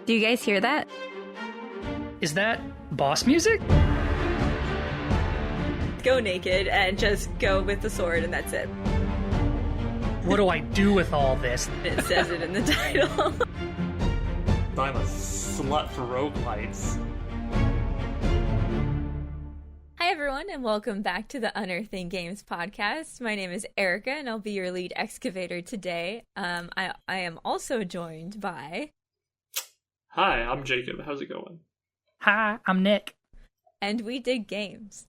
Do you guys hear that? Is that boss music? Go naked and just go with the sword, and that's it. What do I do with all this? It says it in the title. I'm a slut for roguelites. Hi everyone, and welcome back to the Unearthing Games Podcast. My name is Erica, and I'll be your lead excavator today. I am also joined by... Hi, I'm Jacob. How's it going? Hi, I'm Nick. And we dig games.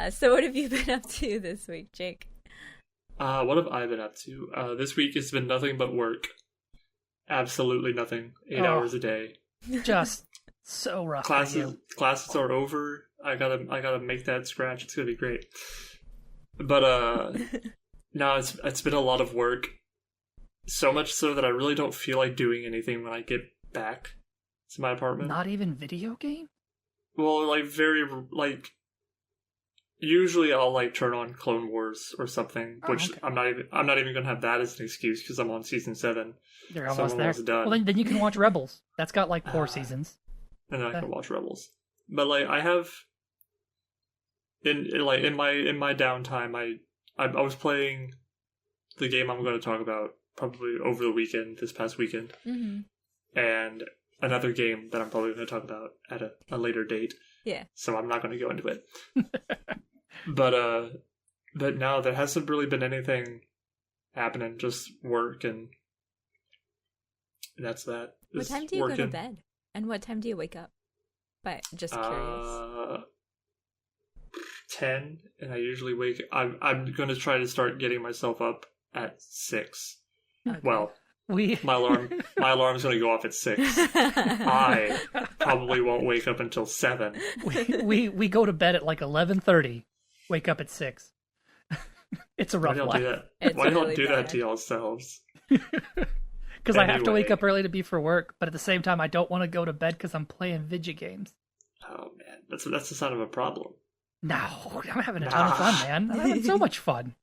So what have you been up to this week, Jake? What have I been up to? This week has been nothing but work. Absolutely nothing. 8 hours a day. Just so rough. Classes are over. I gotta make that scratch. It's gonna be great. But no, it's been a lot of work. So much so that I really don't feel like doing anything when I get back to my apartment. Not even video game? Well, usually I'll turn on Clone Wars or something, which okay. I'm not even gonna have that as an excuse because I'm on season 7. You're almost there. Done. Well, then you can watch Rebels. That's got 4 seasons. And then I can watch Rebels. But I have in my downtime, I was playing the game I'm going to talk about probably over the weekend, this past weekend, and another game that I'm probably going to talk about at a later date. Yeah. So I'm not going to go into it. But no, there hasn't really been anything happening. Just work, and that's that. What time do you go to bed? And what time do you wake up? But just curious. 10, and I usually wake. I'm going to try to start getting myself up at 6. Okay. Well, my alarm's going to go off at 6. I probably won't wake up until 7. We go to bed at 11:30. Wake up at 6. It's a rough life. Why don't do that to yourselves? Because I have to wake up early to be for work, but at the same time, I don't want to go to bed because I'm playing video games. Oh man, that's the sign of a problem. No, I'm having a ton of fun, man. I'm having so much fun.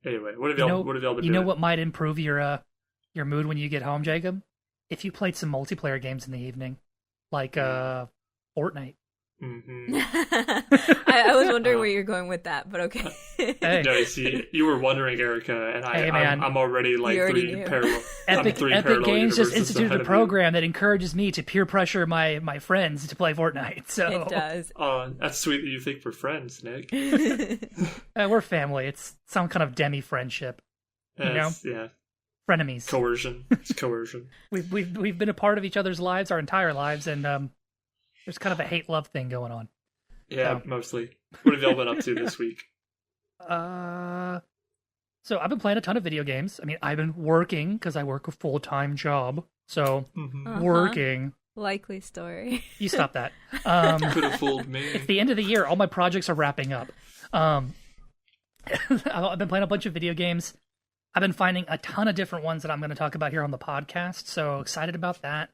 Anyway, what have y'all been doing? You know what might improve your mood when you get home, Jacob? If you played some multiplayer games in the evening, like Fortnite. Mm-hmm. I was wondering where you're going with that, but okay. Hey. No, see, you were wondering, Erica, and I'm already three parallel. Epic Games just instituted a program that encourages me to peer pressure my friends to play Fortnite. So it does. That's sweet that you think we're friends, Nick. We're family. It's some kind of demi-friendship. Yeah. Frenemies. Coercion. It's coercion. We've been a part of each other's lives our entire lives, and there's kind of a hate-love thing going on. Yeah, mostly. What have y'all been up to this week? So I've been playing a ton of video games. I mean, I've been working because I work a full-time job. So working. Likely story. You stop that. Could have fooled me. It's the end of the year. All my projects are wrapping up. I've been playing a bunch of video games. I've been finding a ton of different ones that I'm going to talk about here on the podcast. So excited about that.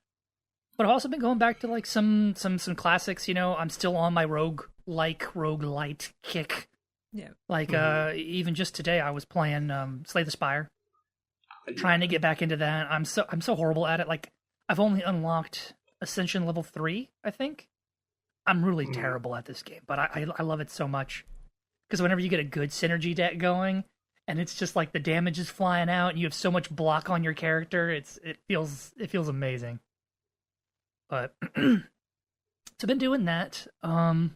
But I've also been going back to some classics. I'm still on my roguelite kick. Yeah. Even just today, I was playing Slay the Spire, trying to get back into that. I'm so horrible at it. I've only unlocked Ascension level 3, I think. I'm really terrible at this game, but I love it so much because whenever you get a good synergy deck going, and it's just the damage is flying out, and you have so much block on your character, it feels amazing. But so I've been doing that. Other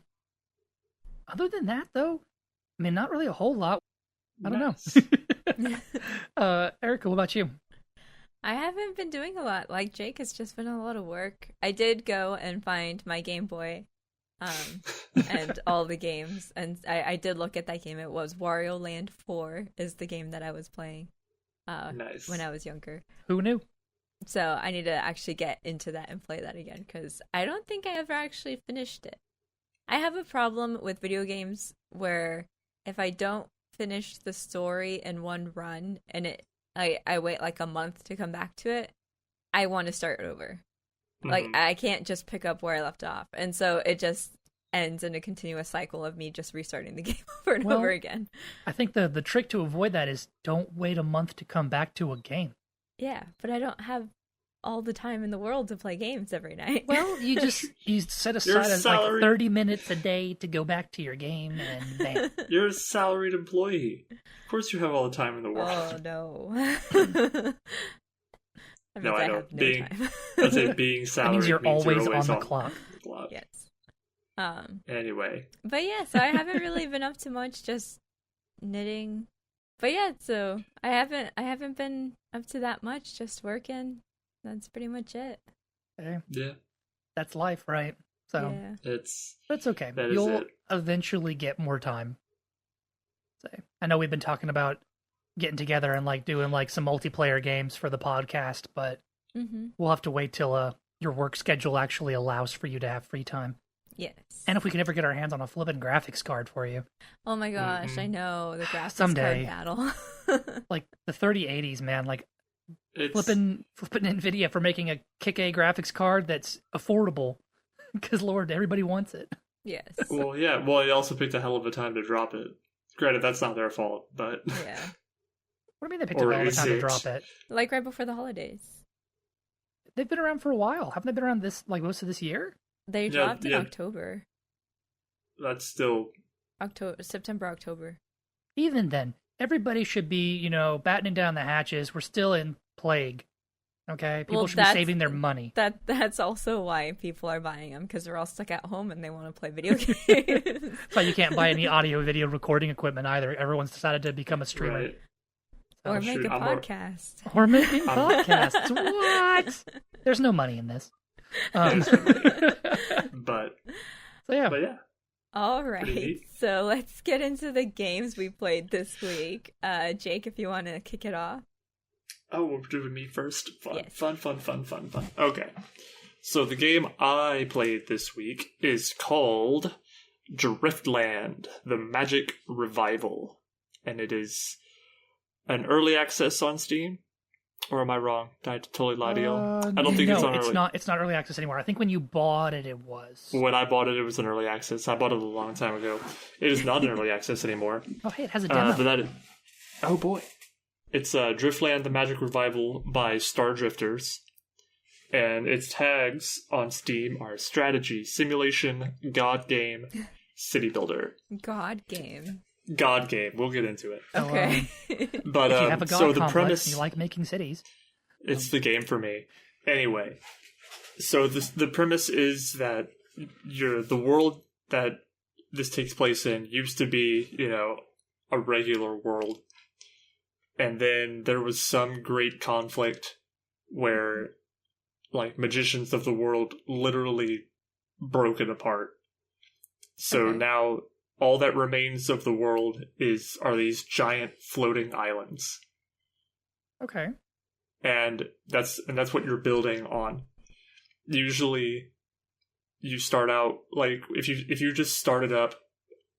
than that, though, I mean, not really a whole lot. I don't know. Erica, what about you? I haven't been doing a lot. Like Jake, it's just been a lot of work. I did go and find my Game Boy and all the games. And I did look at that game. It was Wario Land 4 is the game that I was playing when I was younger. Who knew? So I need to actually get into that and play that again because I don't think I ever actually finished it. I have a problem with video games where if I don't finish the story in one run and I wait a month to come back to it, I want to start over. I can't just pick up where I left off. And so it just ends in a continuous cycle of me just restarting the game over and over again. I think the trick to avoid that is don't wait a month to come back to a game. Yeah, but I don't have all the time in the world to play games every night. Well, you set aside like 30 minutes a day to go back to your game, and bam. You're a salaried employee. Of course you have all the time in the world. Oh, no. No, I know. Time. I'd say being salaried That means you're always on the clock. Yes. Anyway. But yeah, so I haven't really been up to much, just knitting. But yeah, so I haven't been up to that much, just working. That's pretty much it. Okay. Yeah. That's life, right? So yeah. that's okay. You'll eventually get more time. So I know we've been talking about getting together and like doing like some multiplayer games for the podcast, but we'll have to wait till your work schedule actually allows for you to have free time. Yes. And if we can ever get our hands on a flippin' graphics card for you. Oh my gosh, I know, the graphics someday. card battle. Like the 3080s, man, like it's... flipping NVIDIA for making a kick-A graphics card that's affordable. Because, Lord, everybody wants it. Yes. Well, yeah, well, you also picked a hell of a time to drop it. Granted, that's not their fault, but... Yeah. What do you mean they picked a hell of a time to drop it? Like right before the holidays. They've been around for a while. Haven't they been around like most of this year? They dropped in October. That's still... September, October. Even then, everybody should be, battening down the hatches. We're still in plague. Okay? People should be saving their money. That's also why people are buying them, because they're all stuck at home and they want to play video games. That's why you can't buy any audio, video recording equipment either. Everyone's decided to become a streamer. Right. Or make a podcast. Or making podcasts. What? There's no money in this. But yeah. All right. So let's get into the games we played this week. Jake, if you want to kick it off. Oh, we're doing me first. Fun, yes. fun. Okay. So the game I played this week is called Driftland, the Magic Revival. And it is an early access on Steam. Or am I wrong? Did I totally lie to y'all? I don't think it's on early. It's not early access anymore. I think when you bought it, it was. When I bought it, it was an early access. I bought it a long time ago. It is not an early access anymore. Oh, hey, it has a demo. Oh, boy. It's Driftland, the Magic Revival by Star Drifters. And its tags on Steam are Strategy, Simulation, God Game, City Builder. God Game. God Game. We'll get into it. Okay. But if you have a God complex premise, and you like making cities. It's the game for me. Anyway, so the premise is that the world that this takes place in used to be, a regular world. And then there was some great conflict where, like, magicians of the world literally broke it apart. So now all that remains of the world are these giant floating islands. Okay. And that's what you're building on. Usually you start out like if you just started up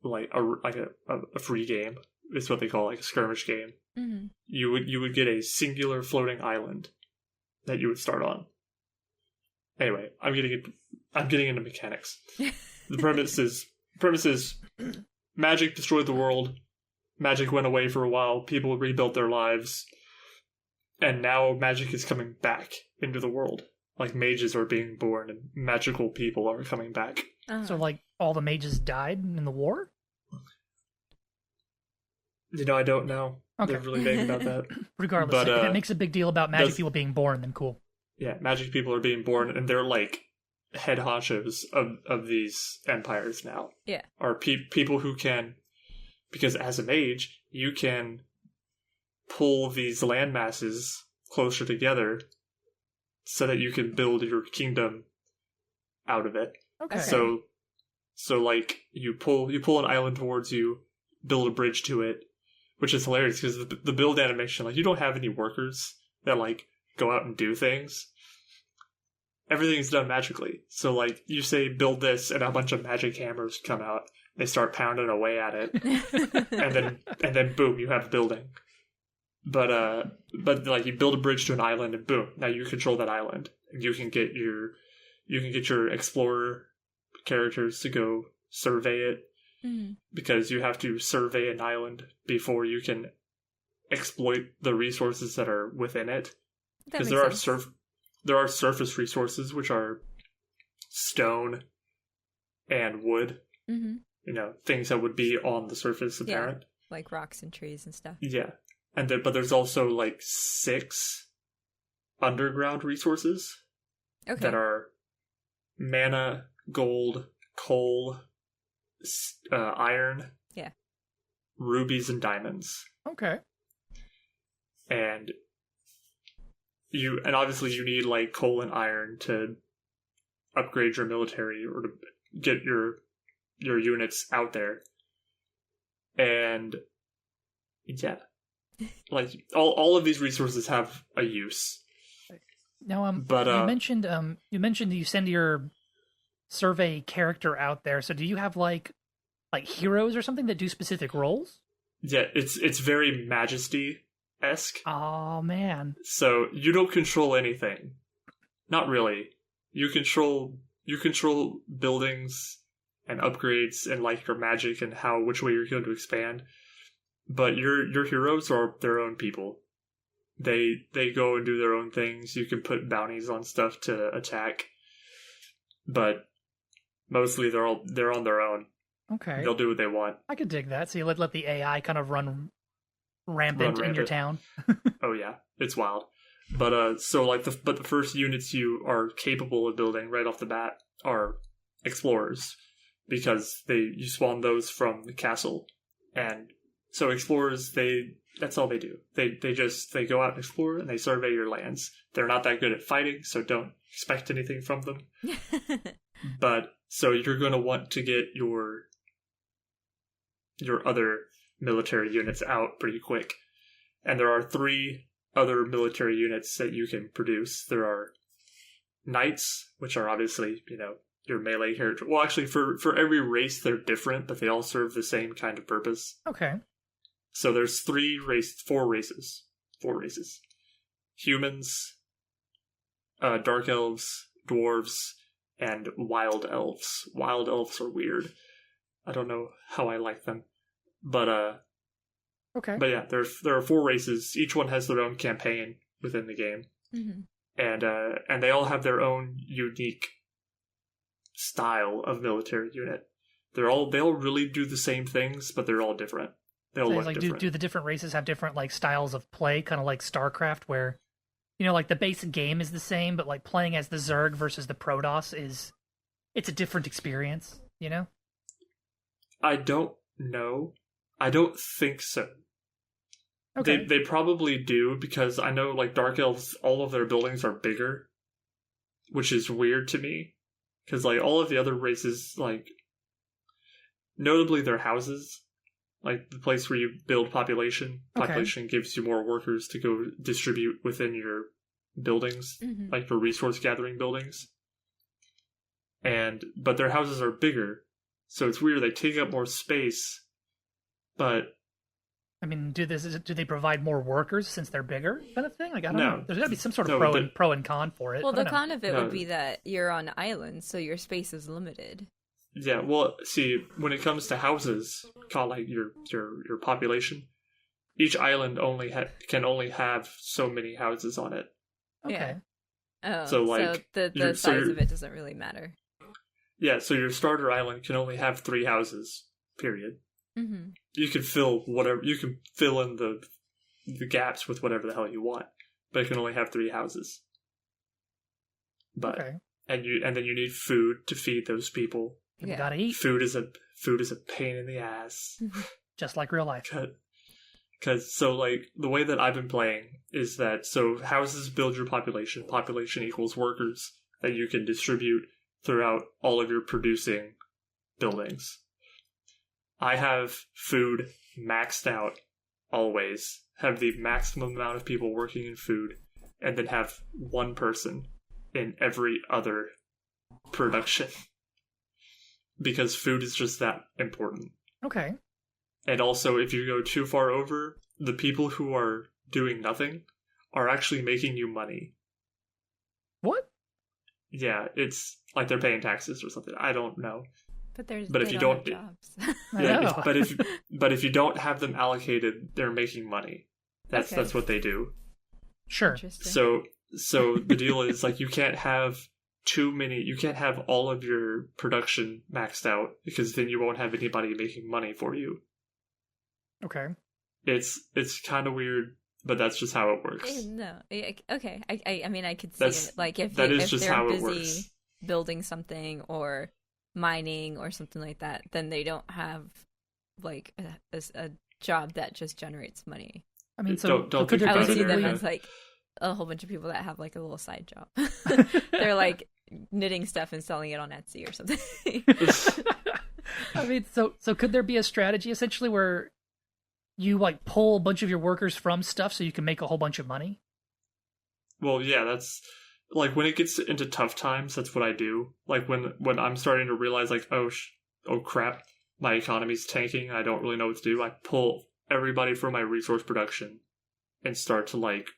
like a free game, is what they call like a skirmish game. Mm-hmm. You would get a singular floating island that you would start on. Anyway, I'm getting into mechanics. The premise is magic destroyed the world. Magic went away for a while. People rebuilt their lives. And now magic is coming back into the world. Like mages are being born and magical people are coming back. So like all the mages died in the war? I don't know. Okay. They're really vague about that. Regardless, if it makes a big deal about magic people being born, then cool. Yeah, magic people are being born and they're like head honchos of these empires now. Yeah. Are people who can, because as a mage, you can pull these land masses closer together so that you can build your kingdom out of it. Okay. So like you pull an island towards you, build a bridge to it, which is hilarious because the build animation, like you don't have any workers that like go out and do things. Everything's done magically. So like you say build this and a bunch of magic hammers come out. They start pounding away at it. and then boom, you have a building. But like you build a bridge to an island and boom, now you control that island. And you can get your explorer characters to go survey it. Mm-hmm. Because you have to survey an island before you can exploit the resources that are within it. Because there are there are surface resources, which are stone and wood. Mm-hmm. You know, things that would be on the surface apparent. Like rocks and trees and stuff. Yeah. And but there's also like 6 underground resources that are mana, gold, coal, iron, rubies, and diamonds. Okay. And obviously you need like coal and iron to upgrade your military or to get your units out there. And yeah, like all of these resources have a use. Now, but you mentioned you send your survey character out there. So do you have like heroes or something that do specific roles? Yeah, it's very Majesty-esque. Oh man! So you don't control anything. Not really. You control buildings and upgrades and like your magic and which way you're going to expand. But your heroes are their own people. They go and do their own things. You can put bounties on stuff to attack, but mostly they're on their own. Okay, they'll do what they want. I could dig that. So you let the AI kind of run rampant in your town. Oh yeah, it's wild. But so like the first units you are capable of building right off the bat are explorers, because you spawn those from the castle. And so explorers, that's all they do. They go out and explore and they survey your lands. They're not that good at fighting, so don't expect anything from them. But so you're going to want to get your other military units out pretty quick. And there are 3 other military units that you can produce. There are knights, which are obviously, your melee character. Well, actually, for every race, they're different, but they all serve the same kind of purpose. Okay. So there's 4 races. Humans, dark elves, dwarves, and wild elves. Wild elves are weird. I don't know how I like them. But okay. But yeah, there are 4 races. Each one has their own campaign within the game. Mm-hmm. And they all have their own unique style of military unit. They all really do the same things, but they're all different. They all look different. Do the different races have different like styles of play, kind of like StarCraft, where like the base game is the same, but like playing as the Zerg versus the Protoss it's a different experience, I don't know. I don't think so. Okay. They probably do, because I know like Dark Elves, all of their buildings are bigger, which is weird to me, because like all of the other races, like notably their houses, like the place where you build population gives you more workers to go distribute within your buildings, like for resource gathering buildings. But their houses are bigger, so it's weird. They take up more space, but I mean, do they provide more workers since they're bigger, kind of thing? Like, I don't know. There's got to be some sort of pro and con for it. Well, the con of it would be that you're on islands, so your space is limited. Yeah, well, see, when it comes to houses, called like your population, each island can only have so many houses on it. Okay. Yeah. Oh, so like the size of it doesn't really matter. Yeah, so your starter island can only have 3 houses. Period. Mm-hmm. You can fill in the gaps with whatever the hell you want, but it can only have 3 houses. But and then you need food to feed those people. You gotta eat. Food is a pain in the ass. Just like real life. Because so like the way that I've been playing is that so houses build your population. Population equals workers that you can distribute throughout all of your producing buildings. I have food maxed out always. Have the maximum amount of people working in food, and then have 1 person in every other production. Because food is just that important. Okay. And also, if you go too far over, the people who are doing nothing are actually making you money. What? Yeah, it's like they're paying taxes or something. I don't know. But if you don't have jobs. But if you don't have them allocated, they're making money. That's what they do. Sure. So So the deal is like you can't have all of your production maxed out because then you won't have anybody making money for you. Okay. It's kind of weird, but that's just how it works. No, okay. I mean, I could see it. Like if they're busy works. building something or mining or something like that, then they don't have like a job that just generates money. I mean, so don't I would see them as like a whole bunch of people that have like a little side job. They're like knitting stuff and selling it on Etsy or something. I mean, so could there be a strategy essentially where you like pull a bunch of your workers from stuff so you can make a whole bunch of money? Well, yeah, that's like when it gets into tough times, that's what I do. Like when I'm starting to realize like, oh crap, my economy's tanking, I don't really know what to do. I pull everybody from my resource production and start to like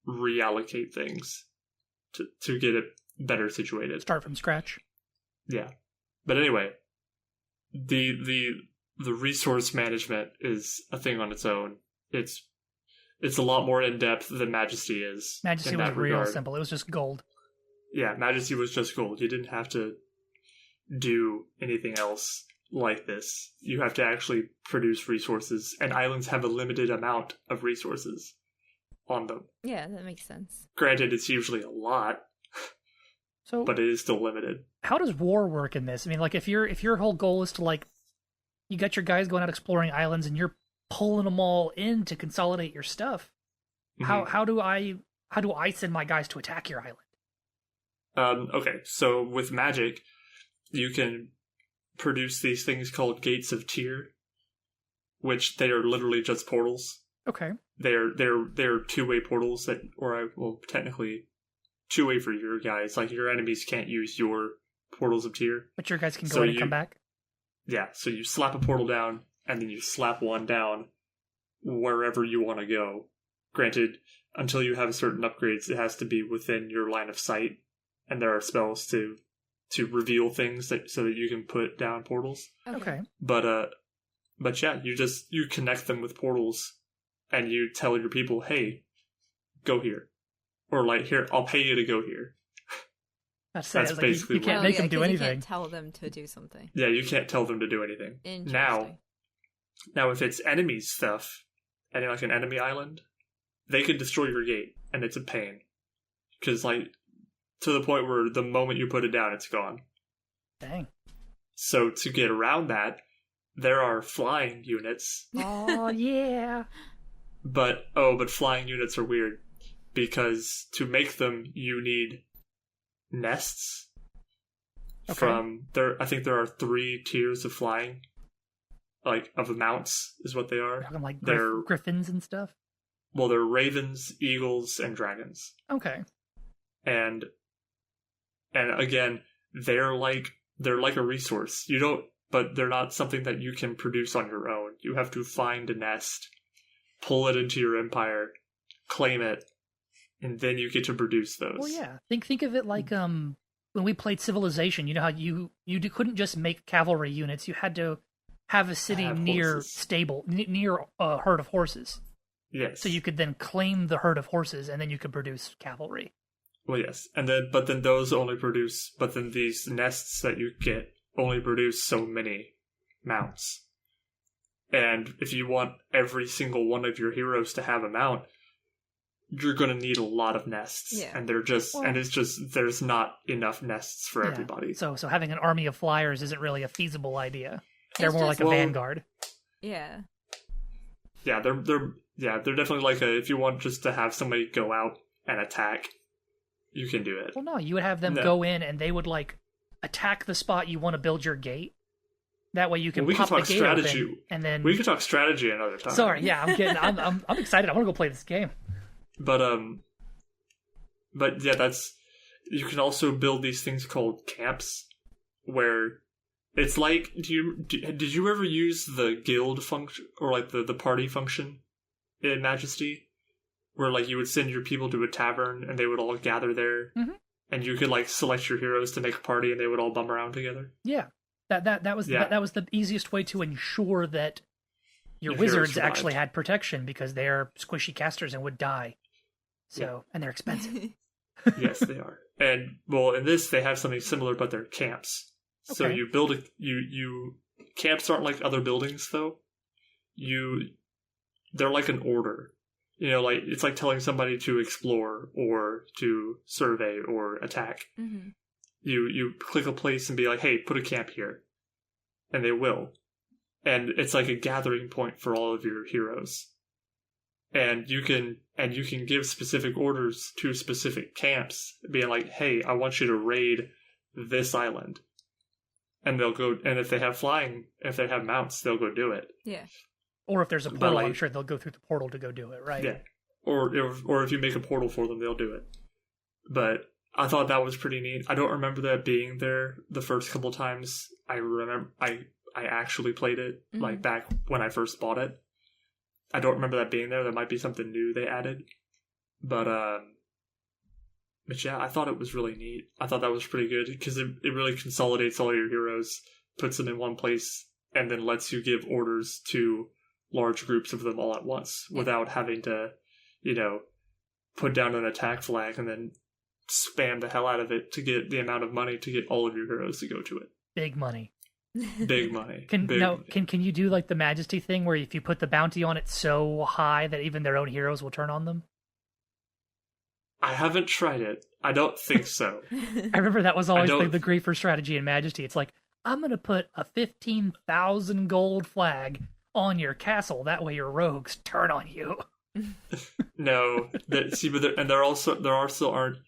reallocate things to get it better situated. Start from scratch. Yeah. But anyway, the resource management is a thing on its own. It's a lot more in depth than Majesty is. Majesty was real simple. It was just gold. Yeah, Majesty was just gold. You didn't have to do anything else like this. You have to actually produce resources, and islands have a limited amount of resources on them. Yeah, that makes sense. Granted, it's usually a lot, but it is still limited. How does war work in this? I mean, like if your whole goal is to like, you got your guys going out exploring islands and you're pulling them all in to consolidate your stuff. Mm-hmm. How do I send my guys to attack your island? Okay, so with magic, you can produce these things called Gates of Tyr, which they are literally just portals. Okay. They're two-way portals technically two-way for your guys. Like your enemies can't use your portals of Tyr. But your guys can go in and come back? Yeah, so you slap a portal down, and then you slap one down wherever you want to go. Granted, until you have certain upgrades, it has to be within your line of sight, and there are spells to reveal things so that you can put down portals. Okay. But yeah, you connect them with portals, and you tell your people, hey, go here. Or like, here, I'll pay you to go here. That's basically you can't make them do anything. You can't tell them to do something. Yeah, you can't tell them to do anything. Now if it's enemy stuff, and like an enemy island, they can destroy your gate, and it's a pain. Because like, to the point where the moment you put it down, it's gone. Dang. So to get around that, there are flying units. Oh, yeah. But flying units are weird. Because to make them, you need nests. Okay. I think there are 3 tiers of flying. Like, of mounts, is what they are. Like they're griffins and stuff? Well, they're ravens, eagles, and dragons. Okay. And again, they're like a resource. But they're not something that you can produce on your own. You have to find a nest, pull it into your empire, claim it, and then you get to produce those. Well, yeah. Think of it like when we played Civilization. You know how you couldn't just make cavalry units. You had to have a city near a herd of horses. Yes. So you could then claim the herd of horses, and then you could produce cavalry. Well, yes, but then these nests that you get only produce so many mounts. And if you want every single one of your heroes to have a mount, you're going to need a lot of nests. Yeah. And there's not enough nests for everybody. So having an army of flyers isn't really a feasible idea. They're more like a vanguard. Yeah. Yeah, they're definitely like if you want just to have somebody go out and attack, you can do it. Well, no, you would have them go in and they would like attack the spot you want to build your gate. That way you can pop the gate open, and then we can talk strategy another time. Sorry, yeah, I'm excited. I want to go play this game. But yeah, you can also build these things called camps, where it's like, did you ever use the guild function or like the party function in Majesty, where like you would send your people to a tavern and they would all gather there, mm-hmm. and you could like select your heroes to make a party and they would all bum around together. Yeah, that was the easiest way to ensure that your wizards actually had protection, because they're squishy casters and would die. So and they're expensive. Yes, they are. And well, in this they have something similar, but they're camps. So Okay. you build you camps aren't like other buildings though. They're like an order. Like it's like telling somebody to explore or to survey or attack. Mm-hmm. You click a place and be like, hey, put a camp here, and they will. And it's like a gathering point for all of your heroes. And you can give specific orders to specific camps, being like, hey, I want you to raid this island. And they'll go, and if they have mounts, they'll go do it. Yeah. Or if there's a But, portal, like, I'm sure they'll go through the portal to go do it, right? Yeah. Or if you make a portal for them, they'll do it. But I thought that was pretty neat. I don't remember that being there the first couple times. I remember I actually played it, like back when I first bought it. I don't remember that being there. There might be something new they added. But yeah, I thought it was really neat. I thought that was pretty good because it really consolidates all your heroes, puts them in one place, and then lets you give orders to large groups of them all at once without having to, put down an attack flag and then spam the hell out of it to get the amount of money to get all of your heroes to go to it. Big money. Big money. Can money. can you do like the Majesty thing where if you put the bounty on it so high that even their own heroes will turn on them? I haven't tried it. I don't think so. I remember that was always the griefer strategy in Majesty. It's like, I'm going to put a 15,000 gold flag on your castle. That way your rogues turn on you. No. There also aren't...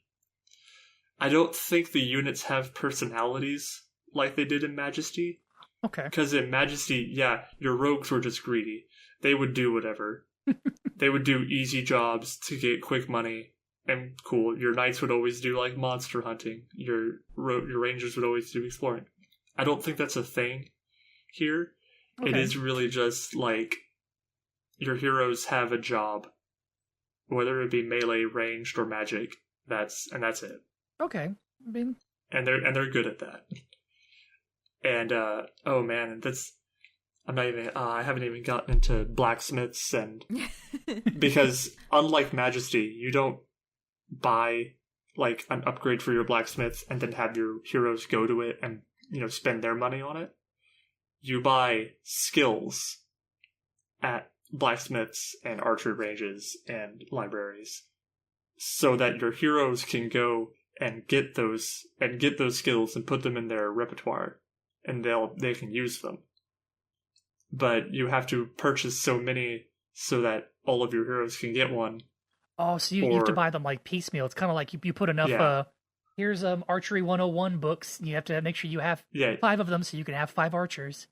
I don't think the units have personalities like they did in Majesty. Okay. Because in Majesty, yeah, your rogues were just greedy. They would do whatever. They would do easy jobs to get quick money. And cool, your knights would always do like monster hunting. Your rangers would always do exploring. I don't think that's a thing here. Okay. It is really just like your heroes have a job, whether it be melee, ranged, or magic. That's it. Okay, I mean, and they're good at that. And oh man, I haven't even gotten into blacksmiths, and because unlike Majesty, you don't buy like an upgrade for your blacksmith and then have your heroes go to it and spend their money on it. You buy skills at blacksmiths and archery ranges and libraries so that your heroes can go and get those skills and put them in their repertoire, and they can use them. But you have to purchase so many so that all of your heroes can get one. Oh, so you have to buy them like piecemeal. It's kind of like you put enough here's Archery 101 books. You have to make sure you have 5 of them so you can have 5 archers.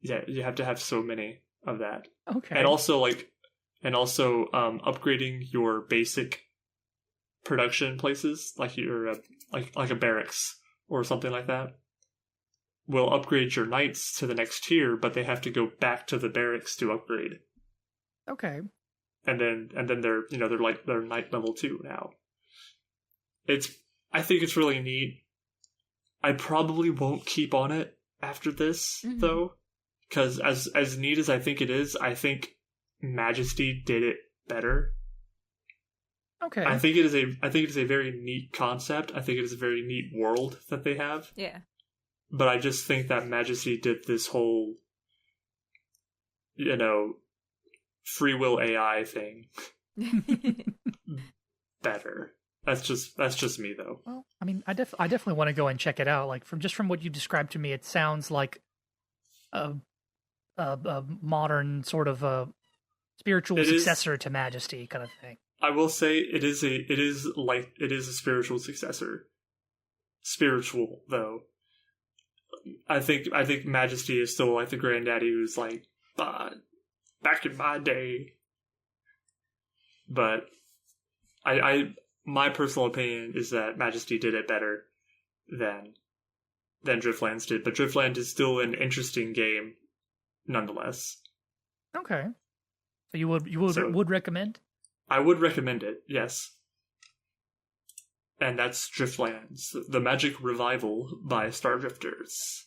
Yeah, you have to have so many of that. Okay. And also upgrading your basic production places, like your like a barracks or something like that, will upgrade your knights to the next tier, but they have to go back to the barracks to upgrade. Okay. And then they're knight level 2 now. I think it's really neat. I probably won't keep on it after this though, because as neat as I think it is, I think Majesty did it better. Okay. I think it is a very neat concept. I think it is a very neat world that they have. Yeah. But I just think that Majesty did this whole, free will AI thing better. That's just me though. Well, I mean, I definitely want to go and check it out. Like from what you described to me, it sounds like a modern sort of spiritual successor to Majesty kind of thing. I will say it is a spiritual successor. Spiritual though. I think Majesty is still like the granddaddy who's like, back in my day. But my personal opinion is that Majesty did it better than Driftlands did. But Driftland is still an interesting game, nonetheless. Okay, so you would recommend? I would recommend it, yes. And that's Driftlands, the Magic Revival by Stardrifters.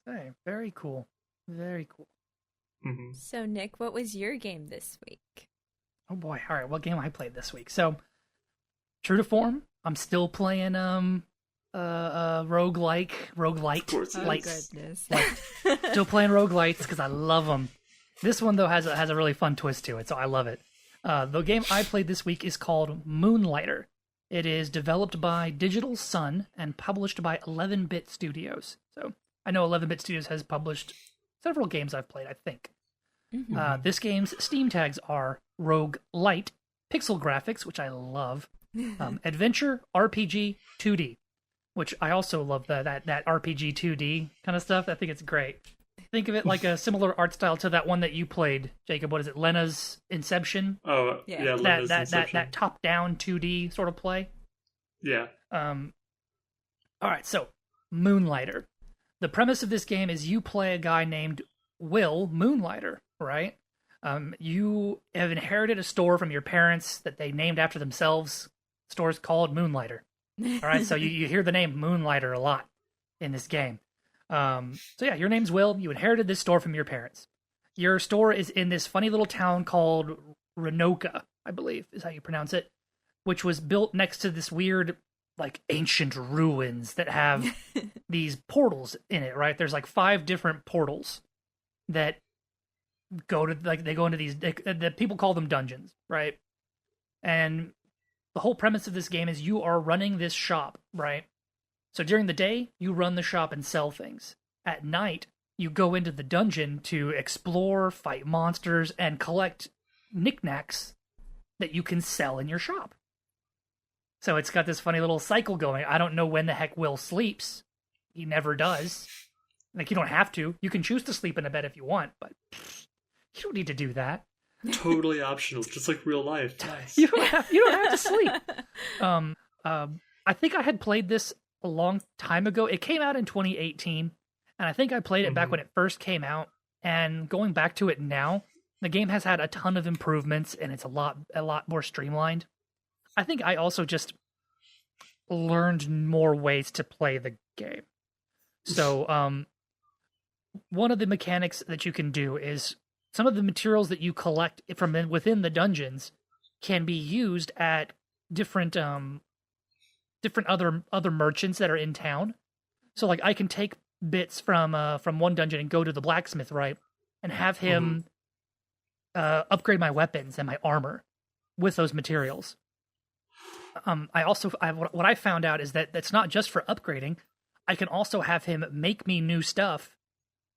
Hey, very cool. Very cool. Mm-hmm. So, Nick, what was your game this week? Oh boy, all right, what game I played this week? So, true to form, I'm still playing roguelite. Of course, Oh, lights. goodness. Still playing roguelites because I love them. This one though has a really fun twist to it, so I love it. The game I played this week is called Moonlighter. It is developed by Digital Sun and published by 11-Bit Studios. So I know 11-Bit Studios has published several games I've played, I think. Mm-hmm. This game's Steam tags are roguelite, pixel graphics, which I love, adventure, RPG, 2D, which I also love that RPG 2D kind of stuff. I think it's great. Think of it like a similar art style to that one that you played, Jacob. What is it? Lena's Inception? Oh, Yeah. Lena's Inception. That top-down 2D sort of play. Yeah. All right, so Moonlighter. The premise of this game is you play a guy named Will Moonlighter, right? You have inherited a store from your parents that they named after themselves. The store's called Moonlighter. All right, so you hear the name Moonlighter a lot in this game. So yeah, your name's Will. You inherited this store from your parents. Your store is in this funny little town called Renoka, I believe is how you pronounce it, which was built next to this weird, like, ancient ruins that have these portals in it, right? There's like 5 different portals that go to, like, they go into these, the people call them dungeons, right? And the whole premise of this game is you are running this shop, right? So during the day, you run the shop and sell things. At night, you go into the dungeon to explore, fight monsters, and collect knickknacks that you can sell in your shop. So it's got this funny little cycle going. I don't know when the heck Will sleeps. He never does. Like, you don't have to. You can choose to sleep in a bed if you want, but you don't need to do that. Totally optional, just like real life. Nice. You don't have to sleep. I think I had played this a long time ago. It came out in 2018, and I think I played it back when it first came out. And going back to it now, the game has had a ton of improvements, and it's a lot more streamlined. I think I also just learned more ways to play the game. So, one of the mechanics that you can do is some of the materials that you collect from within the dungeons can be used at different other merchants that are in town. So, like, I can take bits from one dungeon and go to the blacksmith, right, and have him upgrade my weapons and my armor with those materials. What I found out is that that's not just for upgrading. I can also have him make me new stuff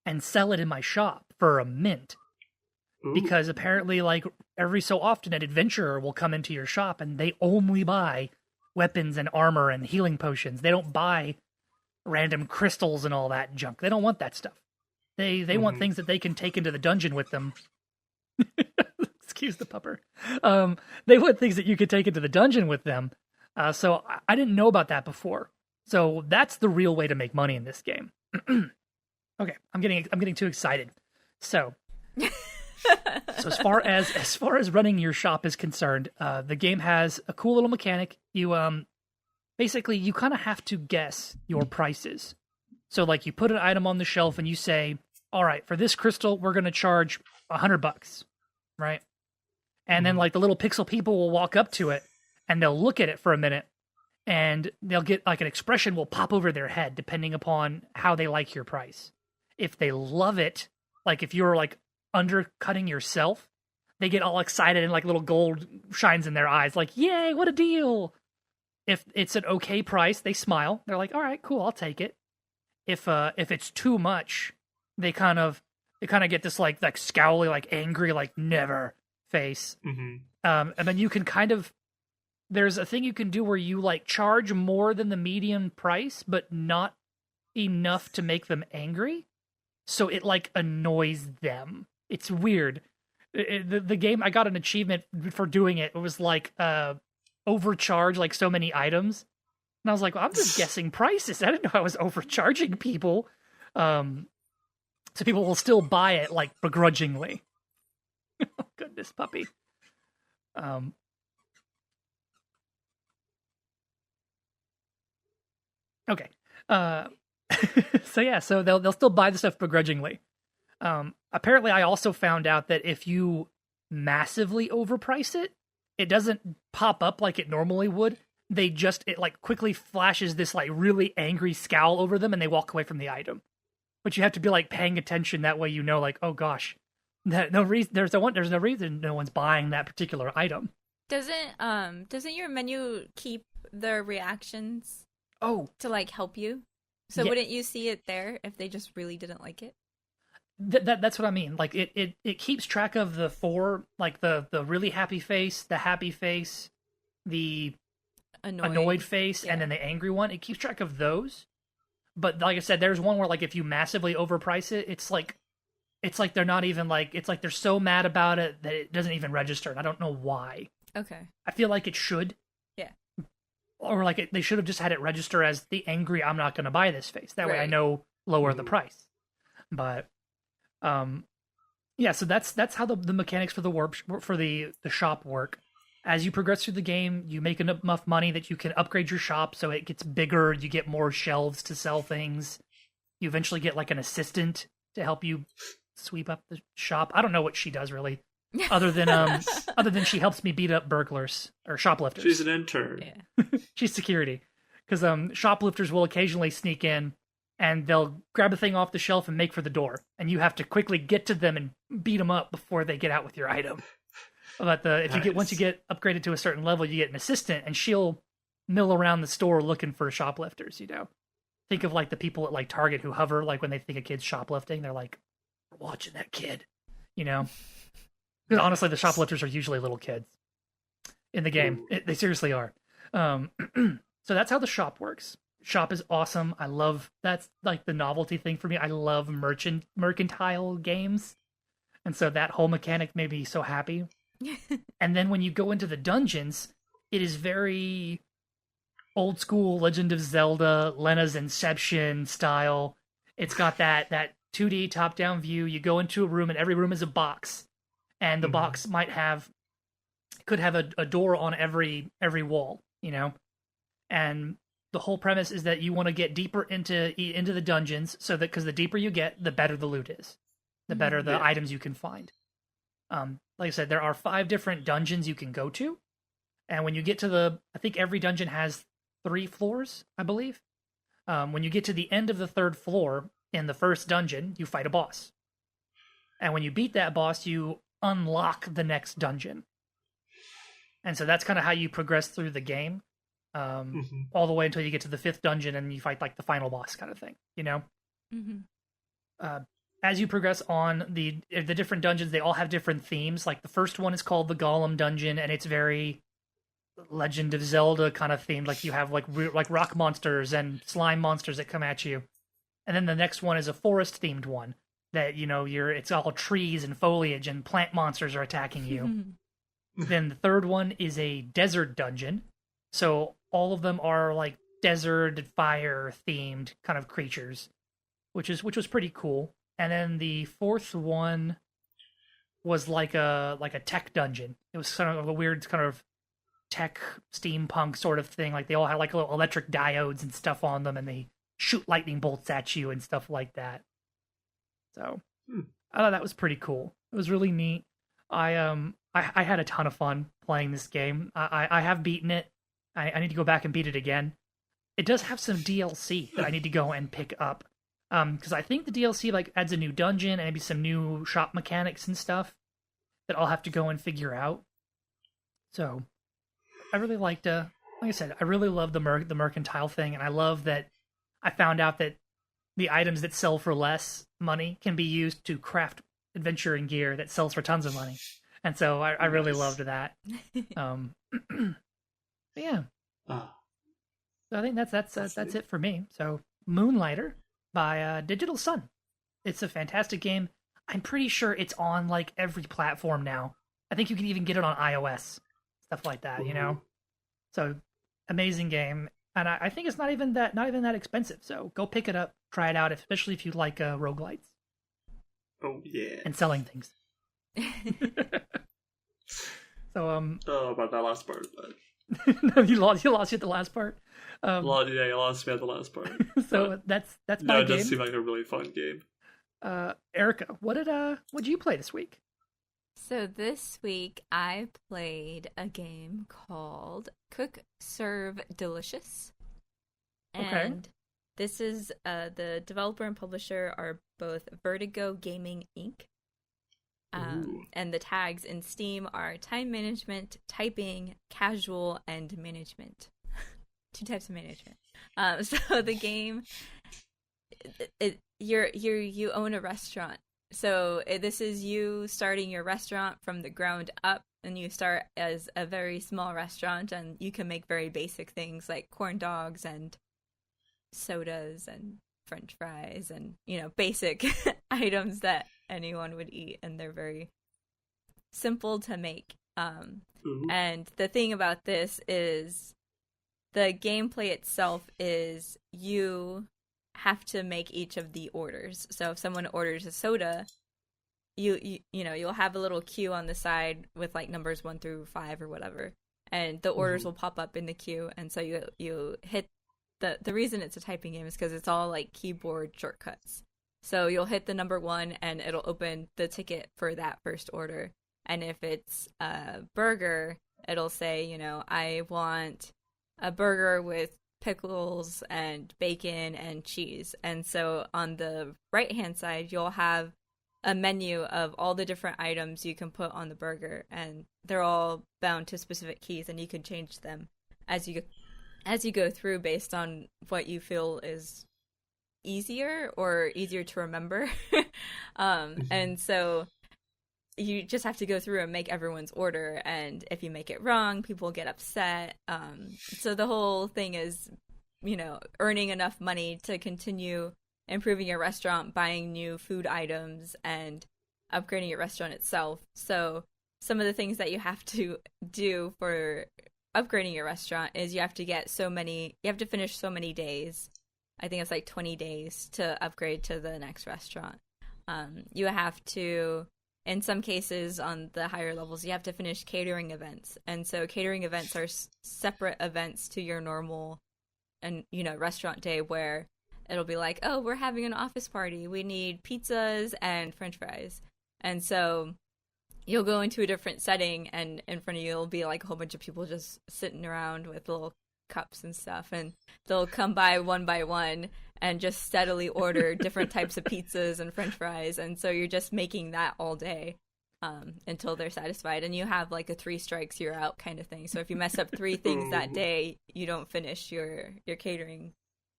and sell it in my shop for a mint. Ooh. Because apparently, like, every so often an adventurer will come into your shop and they only buy weapons and armor and healing potions. They don't buy random crystals and all that junk. They don't want that stuff. They want things that they can take into the dungeon with them. Excuse the pupper. They want things that you could take into the dungeon with them. So I didn't know about that before. So that's the real way to make money in this game. Okay, I'm getting too excited. So as far as running your shop is concerned, the game has a cool little mechanic. You basically you kind of have to guess your prices. So, like, you put an item on the shelf and you say, "All right, for this crystal, we're going to charge $100." Right? And then, like, the little pixel people will walk up to it and they'll look at it for a minute and they'll get, like, an expression will pop over their head depending upon how they like your price. If they love it, like if you're, like, undercutting yourself, they get all excited and, like, little gold shines in their eyes, like, "Yay, what a deal!" If it's an okay price, they smile. They're like, "All right, cool, I'll take it." If it's too much, they kind of get this like scowly, like angry, like never face. And then you can there's a thing you can do where you, like, charge more than the median price, but not enough to make them angry. So it, like, annoys them. It's weird. The game, I got an achievement for doing it. It was like overcharge like so many items. And I was like, well, I'm just guessing prices. I didn't know I was overcharging people. So people will still buy it, like, begrudgingly. Oh, goodness, puppy. Okay. So they'll still buy the stuff begrudgingly. Apparently, I also found out that if you massively overprice it, it doesn't pop up like it normally would. it like quickly flashes this like really angry scowl over them and they walk away from the item. But you have to be like paying attention, that way you know, like, oh gosh, there's no reason no one's buying that particular item. Doesn't your menu keep the reactions to like help you? So wouldn't you see it there if they just really didn't like it? That's what I mean. Like it keeps track of the four, like the really happy face, the happy face, the annoyed face, and then the angry one. It keeps track of those. But like I said, there's one where like if you massively overprice it, it's like they're not even like, it's like they're so mad about it that it doesn't even register. And I don't know why. Okay. I feel like it should. Yeah. Or like they should have just had it register as the angry, I'm not going to buy this face. That way I know lower the price. But yeah, so that's how the mechanics for the shop work. As you progress through the game, you make enough money that you can upgrade your shop so it gets bigger. You get more shelves to sell things. You eventually get like an assistant to help you sweep up the shop. I don't know what she does really, other than she helps me beat up burglars or shoplifters. She's an intern. Yeah. She's security, because shoplifters will occasionally sneak in and they'll grab a thing off the shelf and make for the door, and you have to quickly get to them and beat them up before they get out with your item. But once you get upgraded to a certain level, you get an assistant, and she'll mill around the store looking for shoplifters. You know, think of like the people at like Target who hover, like when they think a kid's shoplifting, they're like, "We're watching that kid," you know. Because honestly, the shoplifters are usually little kids in the game. They seriously are. So that's how the shop works. Shop is awesome. That's like the novelty thing for me. I love mercantile games, and so that whole mechanic made me so happy. And then when you go into the dungeons, it is very old school Legend of Zelda, Lena's Inception style. It's got that 2D top down view. You go into a room and every room is a box, and the box could have a door on every wall, you know. And the whole premise is that you want to get deeper into the dungeons, so that because the deeper you get, the better the loot is, the better the items you can find. Like I said, there are 5 different dungeons you can go to, and when you get to I think every dungeon has 3 floors, I believe. When you get to the end of the 3rd floor in the first dungeon, you fight a boss, and when you beat that boss, you unlock the next dungeon. And so that's kind of how you progress through the game, all the way until you get to the 5th dungeon and you fight like the final boss kind of thing, you know. As you progress on the different dungeons, they all have different themes. Like the first one is called the Golem Dungeon, and it's very Legend of Zelda kind of themed. Like you have like rock monsters and slime monsters that come at you. And then the next one is a forest themed one that, you know, it's all trees and foliage and plant monsters are attacking you. Then the third one is a desert dungeon. So all of them are like desert fire themed kind of creatures, which was pretty cool. And then the 4th one was like a tech dungeon. It was kind of a weird kind of tech steampunk sort of thing. Like they all had like little electric diodes and stuff on them, and they shoot lightning bolts at you and stuff like that. So I thought that was pretty cool. It was really neat. I had a ton of fun playing this game. I have beaten it. I need to go back and beat it again. It does have some DLC that I need to go and pick up. Because I think the DLC like adds a new dungeon and maybe some new shop mechanics and stuff that I'll have to go and figure out. So I really liked, like I said, I really love the mercantile thing, and I love that I found out that the items that sell for less money can be used to craft adventuring gear that sells for tons of money, and so I really loved that. Yeah. So I think that's it for me. So Moonlighter by Digital Sun. It's a fantastic game. I'm pretty sure it's on like every platform now. I think you can even get it on iOS, stuff like that. You know, so amazing game, and I think it's not even that expensive. So go pick it up, try it out, especially if you like roguelites. Oh yeah, and selling things. So about that last part. No, you lost you at the last part. Yeah, you lost me at the last part. So that's my it game. does seem like a really fun game. Erica, what did you play this week? So this week I played a game called Cook, Serve, Delicious. And this is the developer and publisher are both Vertigo Gaming Inc. And the tags in Steam are time management, typing, casual, and management. 2 types of management. So the game, you own a restaurant. So this is you starting your restaurant from the ground up, and you start as a very small restaurant, and you can make very basic things like corn dogs and sodas and French fries and, basic items that anyone would eat, and they're very simple to make. And the thing about this is the gameplay itself is you have to make each of the orders. So if someone orders a soda, you'll have a little queue on the side with like numbers 1 through 5 or whatever, and the orders will pop up in the queue. And so you hit the reason it's a typing game is because it's all like keyboard shortcuts. So you'll hit the number 1 and it'll open the ticket for that first order. And if it's a burger, it'll say, I want a burger with pickles and bacon and cheese. And so on the right hand side you'll have a menu of all the different items you can put on the burger, and they're all bound to specific keys, and you can change them as you go through based on what you feel is easier to remember. And so you just have to go through and make everyone's order, and if you make it wrong, people get upset. So the whole thing is, earning enough money to continue improving your restaurant, buying new food items, and upgrading your restaurant itself. So some of the things that you have to do for upgrading your restaurant is you have to finish so many days. I think it's like 20 days to upgrade to the next restaurant. You have to, in some cases on the higher levels, you have to finish catering events. And so catering events are separate events to your normal restaurant day, where it'll be like, oh, we're having an office party. We need pizzas and French fries. And so you'll go into a different setting, and in front of you will be like a whole bunch of people just sitting around with little cups and stuff, and they'll come by one and just steadily order different types of pizzas and French fries. And so you're just making that all day until they're satisfied. And you have like a 3 strikes, you're out kind of thing. So if you mess up 3 things that day, you don't finish your catering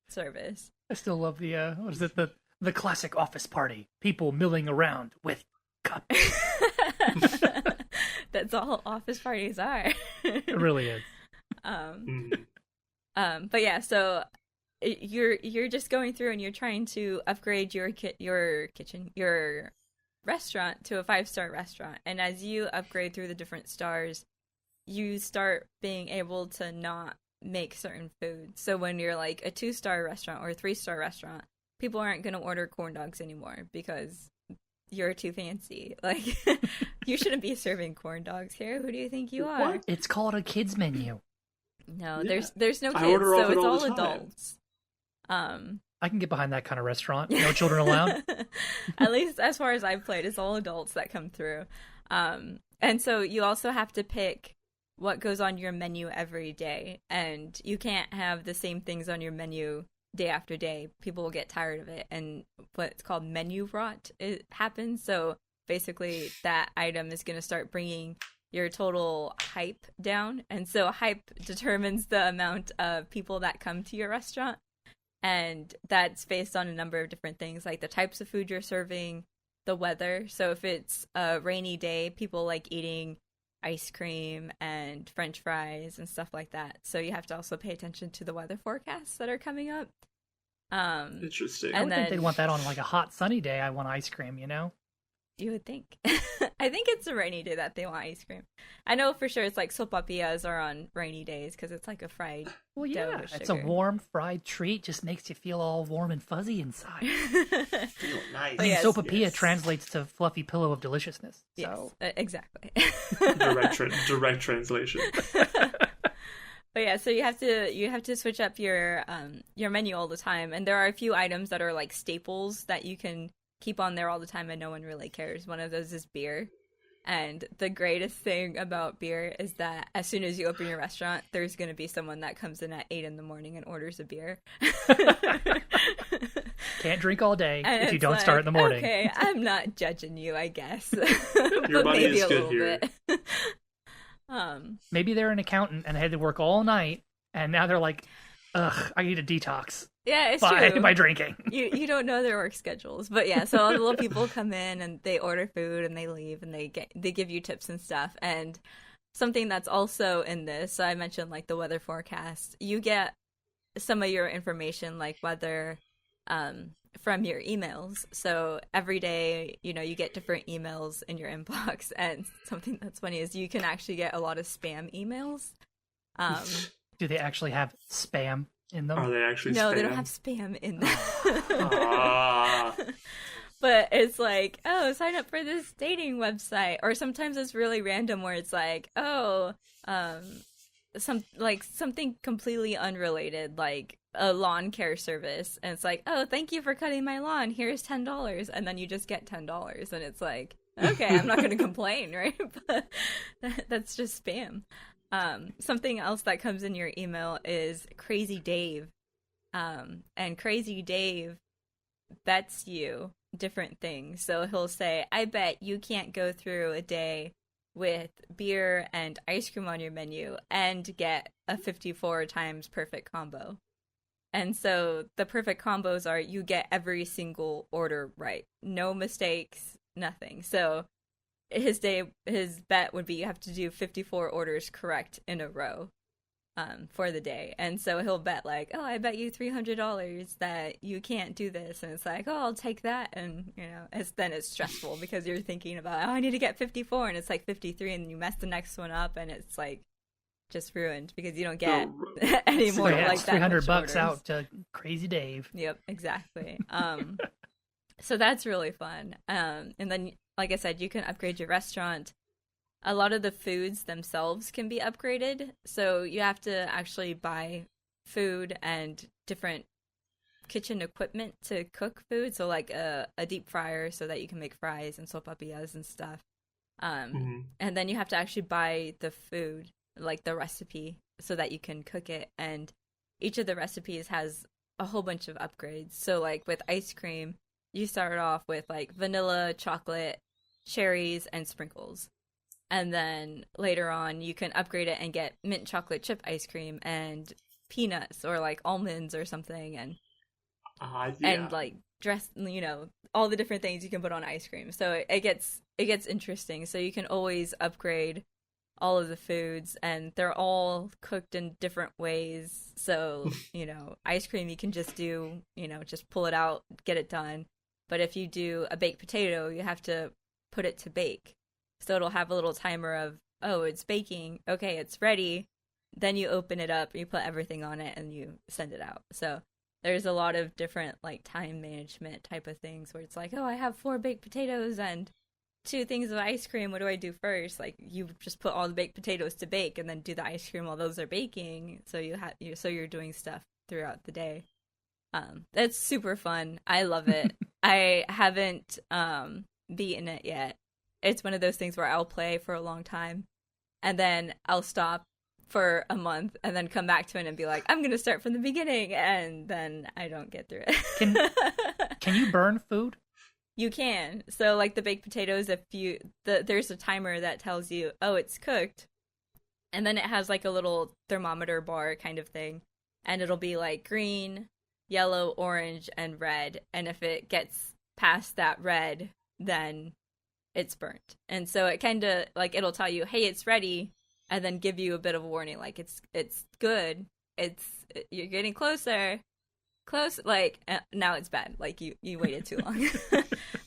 service. I still love the the classic office party, people milling around with cups. That's all office parties are. It really is. But yeah, so you're just going through and you're trying to upgrade your restaurant to a 5-star restaurant. And as you upgrade through the different stars, you start being able to not make certain foods. So when you're like a 2-star restaurant or a 3-star restaurant, people aren't going to order corn dogs anymore because you're too fancy. Like, you shouldn't be serving corn dogs here. Who do you think you are? What? It's called a kids menu. No, there's no kids, so it's all adults. I can get behind that kind of restaurant. No children allowed. At least as far as I've played, it's all adults that come through. And so you also have to pick what goes on your menu every day, and you can't have the same things on your menu day after day. People will get tired of it, and what's called menu rot happens. So basically that item is going to start bringing your total hype down, and so hype determines the amount of people that come to your restaurant, and that's based on a number of different things, like the types of food you're serving, the weather. So if it's a rainy day, people like eating ice cream and French fries and stuff like that. So you have to also pay attention to the weather forecasts that are coming up. Interesting. I would think they'd want that on like a hot sunny day. I want ice cream, You would think. I think it's a rainy day that they want ice cream. I know for sure it's like sopapillas are on rainy days because it's like a fried dough with it's a sugar. warm fried treat. Just makes you feel all warm and fuzzy inside. Feel nice. I mean, sopapilla translates to fluffy pillow of deliciousness. So. Yes, exactly. direct translation. But yeah, so you have to switch up your menu all the time, and there are a few items that are like staples that you can keep on there all the time and no one really cares. One of those is beer. And the greatest thing about beer is that as soon as you open your restaurant, there's going to be someone that comes in at 8 a.m. and orders a beer. Can't drink all day and if you don't start in the morning. Okay, I'm not judging you, I guess. Your but money maybe is a good little here. bit. Maybe they're an accountant and had to work all night, and now they're like, ugh, I need a detox Yeah, it's true. by drinking. You don't know their work schedules, but yeah. So all the little people come in and they order food and they leave and they give you tips and stuff. And something that's also in this, so I mentioned like the weather forecast. You get some of your information like weather from your emails. So every day, you get different emails in your inbox. And something that's funny is you can actually get a lot of spam emails. Do they actually have spam in them? Are they actually No, spam? they don't have spam in them. Ah. But it's like, oh, sign up for this dating website. Or sometimes it's really random where it's like, oh, something completely unrelated, like a lawn care service. And it's like, oh, thank you for cutting my lawn. Here's $10. And then you just get $10. And it's like, okay, I'm not going to complain, right? But that's just spam. Something else that comes in your email is Crazy Dave. And Crazy Dave bets you different things. So he'll say, I bet you can't go through a day with beer and ice cream on your menu and get a 54 times perfect combo. And so the perfect combos are you get every single order right. No mistakes, nothing. So his bet would be you have to do 54 orders correct in a row for the day. And so he'll bet like, oh, I bet you $300 that you can't do this. And it's like, oh, I'll take that. And, then it's stressful because you're thinking about, oh, I need to get 54. And it's like 53 and you mess the next one up and it's like just ruined because you don't get any more like that. $300 out to Crazy Dave. Yep, exactly. So that's really fun. And then, like I said, you can upgrade your restaurant. A lot of the foods themselves can be upgraded. So you have to actually buy food and different kitchen equipment to cook food. So like a deep fryer so that you can make fries and sopapillas and stuff. And then you have to actually buy the food, like the recipe, so that you can cook it. And each of the recipes has a whole bunch of upgrades. So like with ice cream, you start off with like vanilla, chocolate, cherries, and sprinkles. And then later on, you can upgrade it and get mint chocolate chip ice cream and peanuts or like almonds or something, and like all the different things you can put on ice cream. So it gets interesting. So you can always upgrade all of the foods, and they're all cooked in different ways. So ice cream you can just do just pull it out, get it done. But if you do a baked potato, you have to put it to bake. So it'll have a little timer of, oh, it's baking. Okay, it's ready. Then you open it up, you put everything on it, and you send it out. So there's a lot of different like time management type of things where it's like, oh, I have 4 baked potatoes and 2 things of ice cream. What do I do first? Like you just put all the baked potatoes to bake and then do the ice cream while those are baking. So you're doing stuff throughout the day. That's super fun. I love it. I haven't beaten it yet. It's one of those things where I'll play for a long time and then I'll stop for a month and then come back to it and be like, I'm going to start from the beginning. And then I don't get through it. Can you burn food? You can. So like the baked potatoes, there's a timer that tells you, oh, it's cooked. And then it has like a little thermometer bar kind of thing. And it'll be like green, yellow, orange, and red. And if it gets past that red, then it's burnt. And so it kind of like it'll tell you, hey, it's ready, and then give you a bit of a warning, like it's good, you're getting close, like now it's bad, like you waited too long.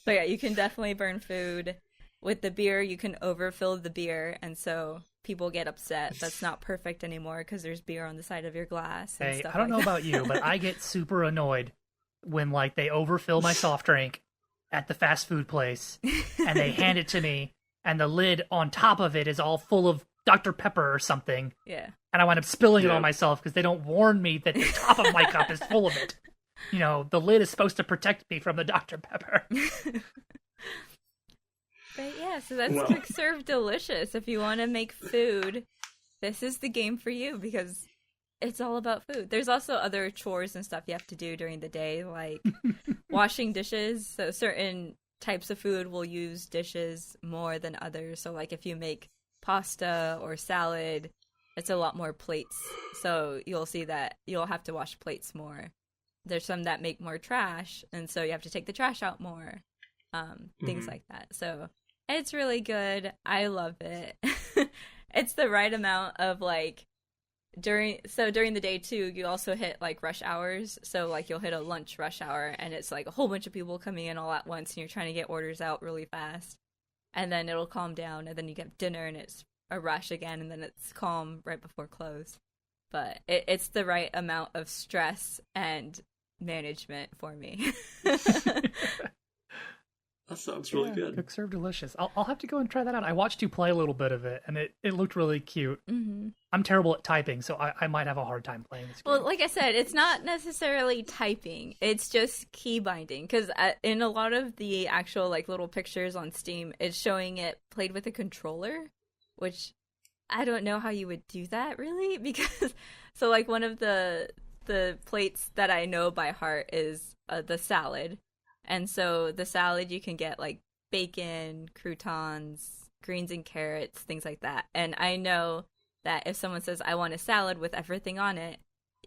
But yeah, you can definitely burn food. With the beer, you can overfill the beer, and so people get upset that's not perfect anymore because there's beer on the side of your glass and stuff. I don't know that. about you, but I get super annoyed when like they overfill my soft drink at the fast food place and they hand it to me and the lid on top of it is all full of Dr. Pepper or something. Yeah. And I wind up spilling it on myself because they don't warn me that the top of my cup is full of it. The lid is supposed to protect me from the Dr. Pepper. But yeah, so that's Well. Quick Serve Delicious. If you want to make food, this is the game for you because it's all about food. There's also other chores and stuff you have to do during the day, like washing dishes. So certain types of food will use dishes more than others. So like if you make pasta or salad, it's a lot more plates. So you'll see that you'll have to wash plates more. There's some that make more trash, and so you have to take the trash out more. Things like that. So it's really good. I love it. It's the right amount of like during the day too, you also hit like rush hours. So like you'll hit a lunch rush hour and it's like a whole bunch of people coming in all at once and you're trying to get orders out really fast. And then it'll calm down and then you get dinner and it's a rush again and then it's calm right before close. But it's the right amount of stress and management for me. That sounds really good. Quick Serve Delicious. I'll have to go and try that out. I watched you play a little bit of it, and it looked really cute. Mm-hmm. I'm terrible at typing, so I might have a hard time playing this game. Well, like I said, it's not necessarily typing. It's just key binding. Because in a lot of the actual like little pictures on Steam, it's showing it played with a controller, which I don't know how you would do that, really. Because, so like one of the plates that I know by heart is the salad. And so the salad, you can get like bacon, croutons, greens and carrots, things like that. And I know that if someone says, I want a salad with everything on it,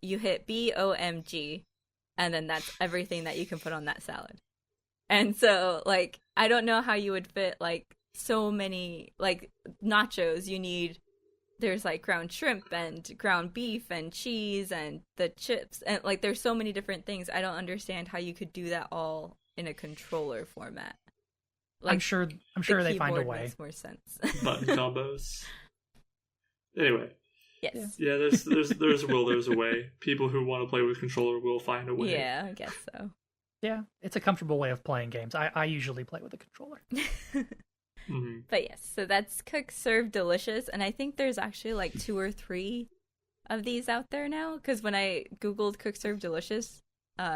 you hit BOMG, and then that's everything that you can put on that salad. And so, like, I don't know how you would fit, like, so many, like, nachos. There's like ground shrimp and ground beef and cheese and the chips. And, like, there's so many different things. I don't understand how you could do that all in a controller format. Like, I'm sure they find a way. Makes more sense. Button combos. Anyway. Yes. Yeah, there's a will, there's a way. People who want to play with controller will find a way. Yeah, I guess so. Yeah, it's a comfortable way of playing games. I usually play with a controller. Mm-hmm. But yes, so that's Cook Serve Delicious, and I think there's actually like 2 or 3 of these out there now, because when I googled Cook Serve Delicious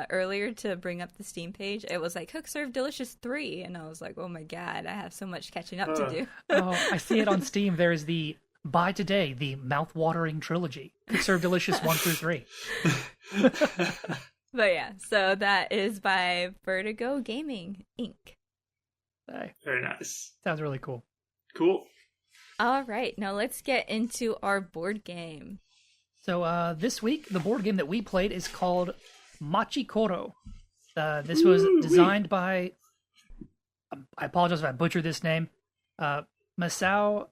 earlier to bring up the Steam page, it was like Cook Serve Delicious 3, and I was like, oh my god, I have so much catching up to do. Oh, I see it on Steam. There's the Buy Today, the mouth-watering trilogy. Cook Serve Delicious 1 through 3. But yeah, so that is by Vertigo Gaming, Inc. Very nice. Sounds really cool. Cool. All right, now let's get into our board game. So this week, the board game that we played is called Machi Koro. This was designed by, I apologize if I butchered this name, Masao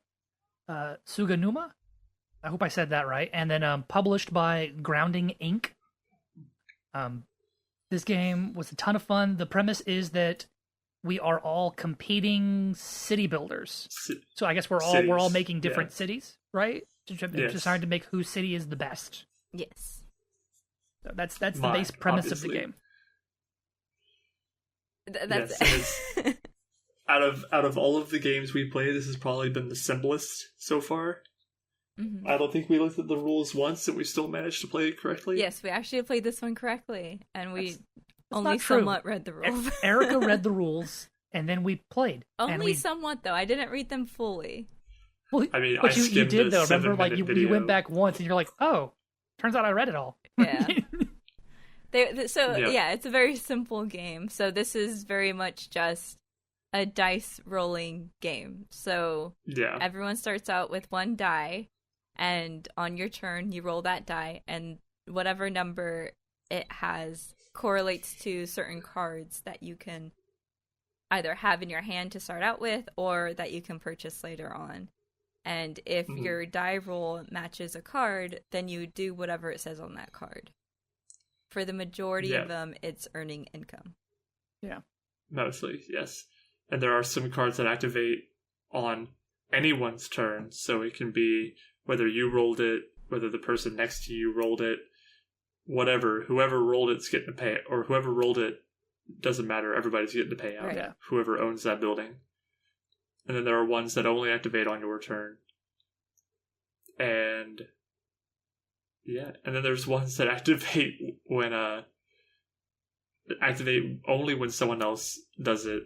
Suganuma. I hope I said that right. And then published by Grounding Inc. This game was a ton of fun. The premise is that we are all competing city builders. So I guess we're all making different cities, right? Just trying to make whose city is the best. Yes. So that's the base premise obviously. of the game. That's yes, out of all of the games we played, this has probably been the simplest so far. Mm-hmm. I don't think we looked at the rules once and we still managed to play it correctly. Yes, we actually played this one correctly, and we That's only somewhat read the rules. Erica read the rules, and then we played. Only somewhat, though. I didn't read them fully. Well, I mean, but you did, though. Remember, like, you video. went back once, and you're like, oh, turns out I read it all. Yeah. Yeah, it's a very simple game. So this is very much just a dice rolling game. So everyone starts out with 1 die, and on your turn, you roll that die, and whatever number it has correlates to certain cards that you can either have in your hand to start out with or that you can purchase later on. And if your die roll matches a card, then you do whatever it says on that card. For the majority of them, it's earning income. Yeah. Mostly, yes. And there are some cards that activate on anyone's turn, so it can be whether you rolled it, whether the person next to you rolled it, whatever. Whoever rolled it's getting to pay it, or whoever rolled it, doesn't matter, everybody's getting to pay out. Right. Whoever owns that building. And then there are ones that only activate on your turn. And then there's ones that activate when activate only when someone else does it,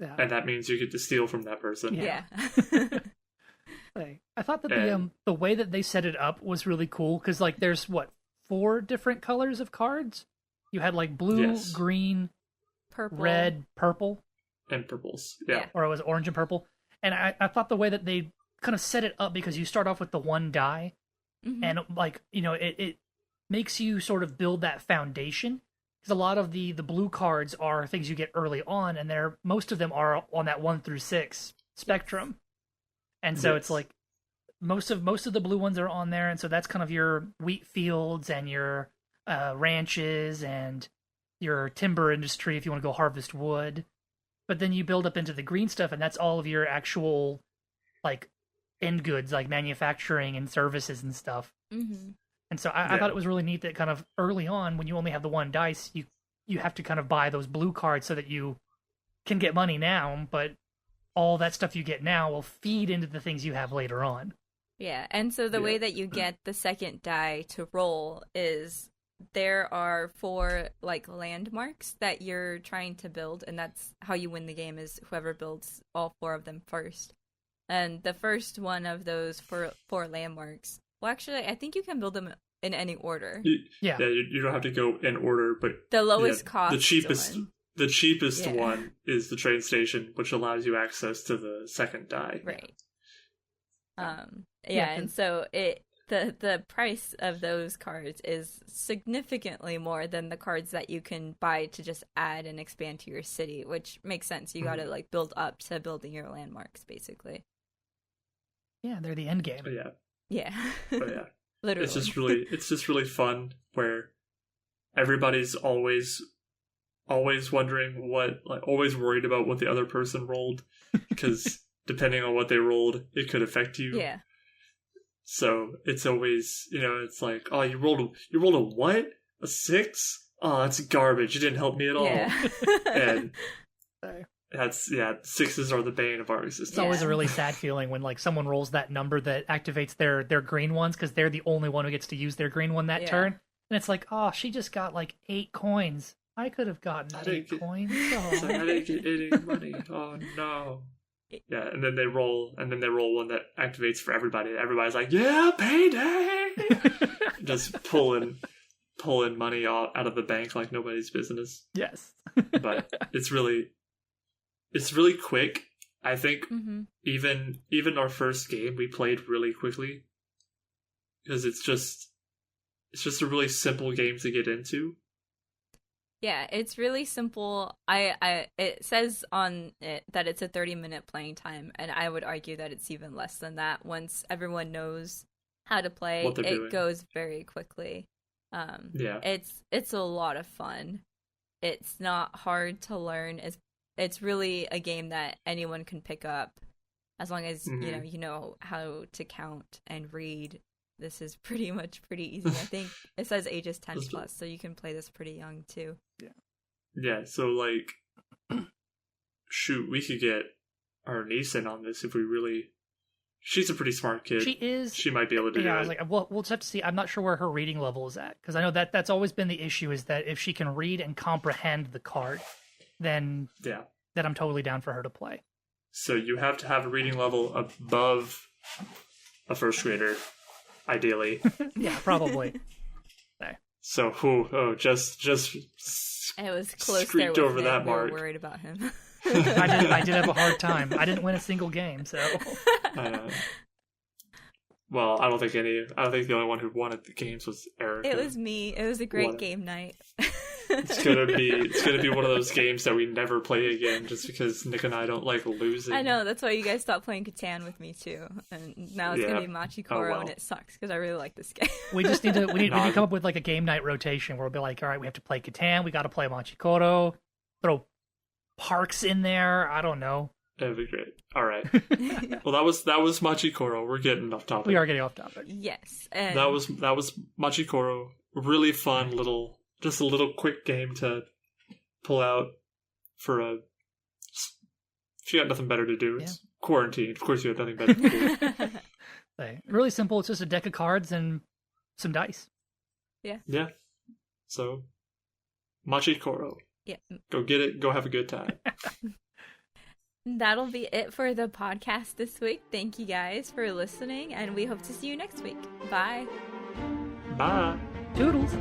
Yeah. and that means you get to steal from that person. Yeah. I thought that the way that they set it up was really cool because like there's 4 different colors of cards. You had like blue, green, purple, red, purple, and purples. Yeah. Or it was orange and purple. And I thought the way that they kind of set it up because you start off with the 1 die, and like it makes you sort of build that foundation. Because a lot of the blue cards are things you get early on, and most of them are on that 1 through 6 spectrum. And so it's like most of the blue ones are on there, and so that's kind of your wheat fields and your ranches and your timber industry if you want to go harvest wood. But then you build up into the green stuff, and that's all of your actual like end goods, like manufacturing and services and stuff. Mm-hmm. And so I thought it was really neat that kind of early on, when you only have the 1 dice, you have to kind of buy those blue cards so that you can get money now, but all that stuff you get now will feed into the things you have later on. Yeah, and so the way that you get the second die to roll is there are 4 like landmarks that you're trying to build, and that's how you win the game, is whoever builds all 4 of them first. And the first one of those 4 landmarks, well, actually, I think you can build them in any order. You don't have to go in order, but the lowest cost, the cheapest one is the train station, which allows you access to the second die. Right. And so the price of those cards is significantly more than the cards that you can buy to just add and expand to your city, which makes sense. You got to like build up to building your landmarks, basically. Yeah, they're the end game. Yeah. Yeah. Literally. It's just really fun where everybody's always wondering always worried about what the other person rolled, because depending on what they rolled, it could affect you. Yeah. So it's always, it's like, oh, you rolled a what? A 6? Oh, that's garbage. You didn't help me at all. Yeah. And that's, 6s are the bane of our existence. It's always a really sad feeling when like someone rolls that number that activates their green ones because they're the only one who gets to use their green one that turn. And it's like, oh, she just got like 8 coins. I could have gotten 8 coins. Oh. I didn't get any money. Oh no. Yeah, and then they roll one that activates for everybody. Everybody's like, yeah, payday! Just pulling money out of the bank like nobody's business. Yes. But it's really quick. I think even our first game we played really quickly because it's just a really simple game to get into. Yeah, it's really simple. It says on it that it's a 30-minute playing time, and I would argue that it's even less than that. Once everyone knows how to play, it goes very quickly. It's a lot of fun. It's not hard to learn. It's really a game that anyone can pick up as long as you know how to count and read. This is pretty easy. I think it says ages 10 plus, so you can play this pretty young too. Yeah, so like, shoot, we could get our niece in on this if we really... She's a pretty smart kid. She is. She might be able to do it. I was like, well, we'll just have to see. I'm not sure where her reading level is at, because I know that's always been the issue, is that if she can read and comprehend the card, then I'm totally down for her to play. So you have to have a reading level above a first grader, ideally. Yeah, probably. So, just it was close. Streaked over that mark. Worried about him. I did have a hard time. I didn't win a single game, so. Well, I don't think the only one who won at the games was Eric. It was me. It was a great game night. It's gonna be one of those games that we never play again, just because Nick and I don't like losing. I know, that's why you guys stopped playing Catan with me too, and now it's gonna be Machi Koro, and it sucks because I really like this game. We just need to come up with like a game night rotation where we'll be like, all right, we have to play Catan, we got to play Machi Koro, throw Parks in there. I don't know. That'd be great. All right. Well, that was Machi Koro. We're getting off topic. We are getting off topic. Yes. And... That was Machi Koro. Really fun little quick game to pull out for if you got nothing better to do. It's quarantine. Of course you have nothing better to do. Really simple. It's just a deck of cards and some dice. Yeah. Yeah. So, Machi Koro. Yeah. Go get it. Go have a good time. That'll be it for the podcast this week. Thank you guys for listening, and we hope to see you next week. Bye. Bye. Toodles.